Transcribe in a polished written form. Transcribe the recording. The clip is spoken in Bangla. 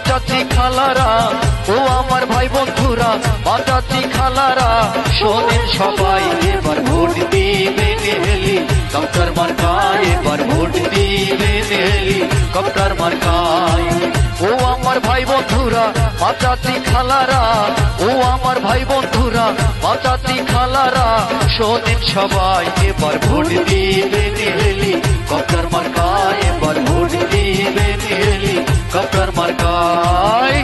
চাচি খালারা ও আমার ভাই বন্ধুরা, মা চাচি খালারা শোনেন সবাই, এবার ভোট দিবেন হেলিকপ্টার মার্কায়, এবার ভোট দিবেন হেলিকপ্টার মার্কায়। ও আমার ভাই বন্ধুরা, মা চাচি খালারা, ও আমার ভাই বন্ধুরা, মা চাচি খালারা শোনেন সবাই, এবার ভোট দিবেন হেলিকপ্টার মার্কায়, এবার ভোট দিবেন হেলিকপ্টার মার্কায়।